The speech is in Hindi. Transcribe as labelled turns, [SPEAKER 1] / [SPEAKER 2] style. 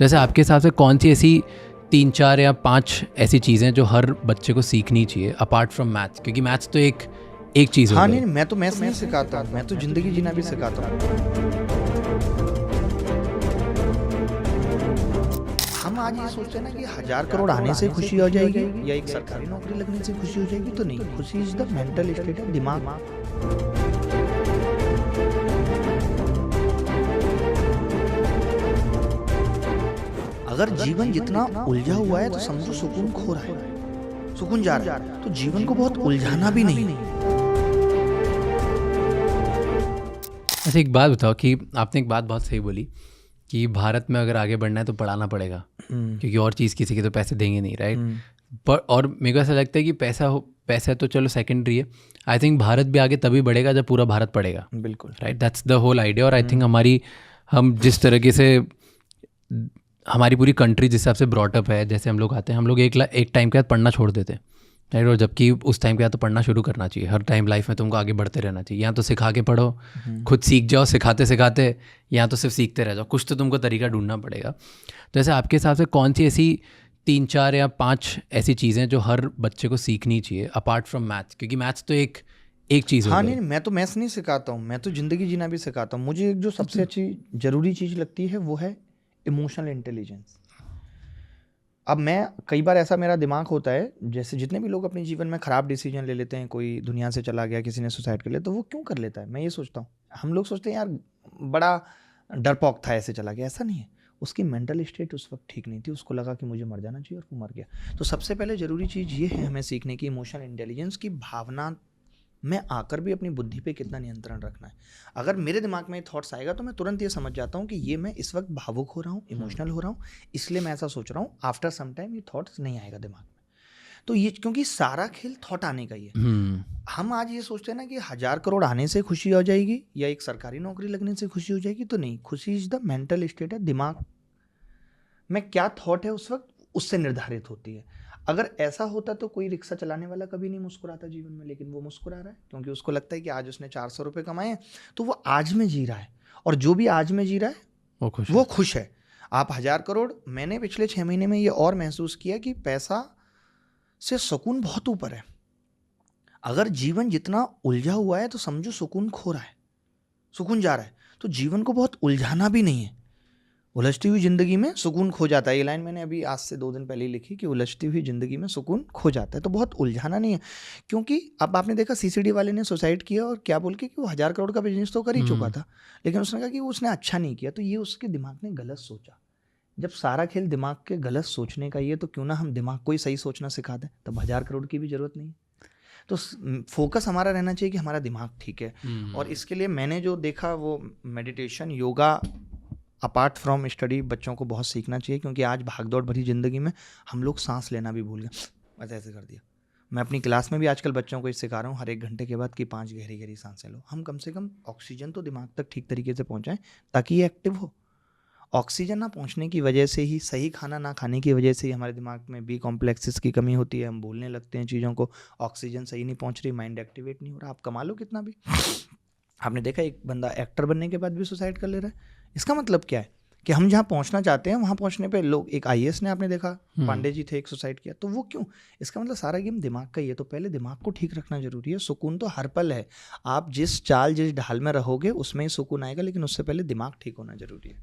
[SPEAKER 1] तो ऐसे आपके हिसाब से कौन सी ऐसी 3-4 या 5 ऐसी चीज़ें जो हर बच्चे को सीखनी चाहिए अपार्ट फ्रॉम मैथ्स, क्योंकि मैथ्स तो एक चीज़
[SPEAKER 2] हाँ
[SPEAKER 1] हो
[SPEAKER 2] नहीं,
[SPEAKER 1] गई।
[SPEAKER 2] मैं तो मैथ्स नहीं सिखाता हूँ, मैं तो जिंदगी जीना भी सिखाता हूँ। हम आज ये सोचते हैं ना कि 1000 करोड़ आने से खुशी हो जाएगी या एक सरकारी नौकरी लगने से खुशी हो जाएगी, तो नहीं। खुशी is the mental state of दिमाग। अगर जीवन जितना उलझा हुआ है तो समझो सुकून खो रहा है, सुकून जा रहा है। तो जीवन को बहुत उलझाना भी नहीं।
[SPEAKER 1] ऐसे एक बात बताओ कि आपने एक बात बहुत सही बोली कि भारत में अगर आगे बढ़ना है तो पढ़ाना पड़ेगा, क्योंकि और चीज़ किसी के तो पैसे देंगे नहीं, राइट। पर और मेरे को ऐसा लगता है कि पैसा तो चलो सेकेंडरी है। आई थिंक भारत भी आगे तभी बढ़ेगा जब पूरा भारत पढ़ेगा,
[SPEAKER 2] बिल्कुल
[SPEAKER 1] right. That's the whole idea. और आई थिंक हम जिस तरीके से हमारी पूरी कंट्री जिस हिसाब से ब्रॉटअप है, जैसे हम लोग आते हैं, हम लोग एक टाइम के बाद पढ़ना छोड़ देते हैं, राइट। और जबकि उस टाइम के बाद तो पढ़ना शुरू करना चाहिए। हर टाइम लाइफ में तुमको आगे बढ़ते रहना चाहिए। या तो सिखा के पढ़ो, खुद सीख जाओ सिखाते सिखाते, या तो सिर्फ सीखते रह जाओ। कुछ तो तुमको तरीका ढूंढना पड़ेगा। तो ऐसे आपके हिसाब से कौन सी ऐसी 3-4 या 5 ऐसी चीज़ें जो हर बच्चे को सीखनी चाहिए अपार्ट फ्रॉम मैथ्स, क्योंकि मैथ्स तो एक चीज़ हो
[SPEAKER 2] हाँ
[SPEAKER 1] गई।
[SPEAKER 2] नहीं, मैं तो मैथ्स नहीं सिखाता हूँ, मैं तो जिंदगी जीना भी सिखाता हूँ। मुझे एक जो सबसे अच्छी जरूरी चीज़ लगती है वो है इमोशनल इंटेलिजेंस। अब मैं कई बार ऐसा मेरा दिमाग होता है, जैसे जितने भी लोग अपने जीवन में ख़राब डिसीजन ले लेते हैं, कोई दुनिया से चला गया, किसी ने सुसाइड कर लिया, तो वो क्यों कर लेता है, मैं ये सोचता हूँ। हम लोग सोचते हैं यार बड़ा डरपोक था ऐसे चला गया, ऐसा नहीं है। उसकी मेंटल स्टेट उस वक्त ठीक नहीं थी, उसको लगा कि मुझे मर जाना चाहिए और वो मर गया। तो सबसे पहले ज़रूरी चीज़ ये है हमें सीखने की इमोशनल इंटेलिजेंस की, भावना में आकर भी अपनी बुद्धि पे कितना नियंत्रण रखना है। अगर मेरे दिमाग में थॉट्स आएगा तो मैं तुरंत ये समझ जाता हूँ कि ये मैं इस वक्त भावुक हो रहा हूँ, इमोशनल हो रहा हूँ, इसलिए मैं ऐसा सोच रहा हूँ। आफ्टर सम टाइम ये थॉट्स नहीं आएगा दिमाग में। तो ये क्योंकि सारा खेल थॉट आने का ही है। हम आज ये सोचते हैं ना कि 1000 करोड़ आने से खुशी हो जाएगी या एक सरकारी नौकरी लगने से खुशी हो जाएगी, तो नहीं। खुशी इज द मेंटल स्टेट है, दिमाग में क्या थॉट है उस वक्त उससे निर्धारित होती है। अगर ऐसा होता तो कोई रिक्शा चलाने वाला कभी नहीं मुस्कुराता जीवन में, लेकिन वो मुस्कुरा रहा है क्योंकि उसको लगता है कि आज उसने 400 रुपये कमाए हैं, तो वो आज में जी रहा है। और जो भी आज में जी रहा है वो खुश है। आप 1000 करोड़, मैंने पिछले 6 महीने में ये और महसूस किया कि पैसा से सुकून बहुत ऊपर है। अगर जीवन जितना उलझा हुआ है तो समझो सुकून खो रहा है, सुकून जा रहा है। तो जीवन को बहुत उलझाना भी नहीं है। उलझती हुई जिंदगी में सुकून खो जाता है। ये लाइन मैंने अभी आज से 2 दिन पहले ही लिखी कि उलझती हुई जिंदगी में सुकून खो जाता है। तो बहुत उलझाना नहीं है, क्योंकि अब आपने देखा सीसीडी वाले ने सुसाइड किया और क्या बोल के कि वो 1000 करोड़ का बिजनेस तो कर ही चुका था, लेकिन उसने कहा कि उसने अच्छा नहीं किया। तो ये उसके दिमाग ने गलत सोचा। जब सारा खेल दिमाग के गलत सोचने का ही है, तो क्यों ना हम दिमाग को ही सही सोचना सिखा दें, तब 1000 करोड़ की भी जरूरत नहीं। तो फोकस हमारा रहना चाहिए कि हमारा दिमाग ठीक है। और इसके लिए मैंने जो देखा वो meditation, yoga, apart from study बच्चों को बहुत सीखना चाहिए। क्योंकि आज भागदौड़ भरी ज़िंदगी में हम लोग सांस लेना भी भूल गए, बस ऐसे कर दिया। मैं अपनी क्लास में भी आजकल बच्चों को ये सिखा रहा हूँ, हर 1 घंटे के बाद कि 5 गहरी गहरी सांसें लो। हम कम से कम ऑक्सीजन तो दिमाग तक ठीक तरीके से पहुँचाएं ताकि ये एक्टिव हो। ऑक्सीजन ना पहुँचने की वजह से ही, सही खाना ना खाने की वजह से ही हमारे दिमाग में बी कॉम्प्लेक्सेस की कमी होती है। हम भूलने लगते हैं चीज़ों को, ऑक्सीजन सही नहीं पहुँच रही, माइंड एक्टिवेट नहीं हो रहा। आप कमा लो कितना भी। आपने देखा एक बंदा एक्टर बनने के बाद भी सुसाइड कर ले रहा है। इसका मतलब क्या है कि हम जहाँ पहुँचना चाहते हैं वहाँ पहुँचने पे लोग, एक आईएएस ने आपने देखा, पांडे जी थे, एक सुसाइड किया। तो वो क्यों? इसका मतलब सारा गेम दिमाग का ही है। तो पहले दिमाग को ठीक रखना जरूरी है। सुकून तो हर पल है। आप जिस चाल जिस ढाल में रहोगे उसमें ही सुकून आएगा, लेकिन उससे पहले दिमाग ठीक होना जरूरी है।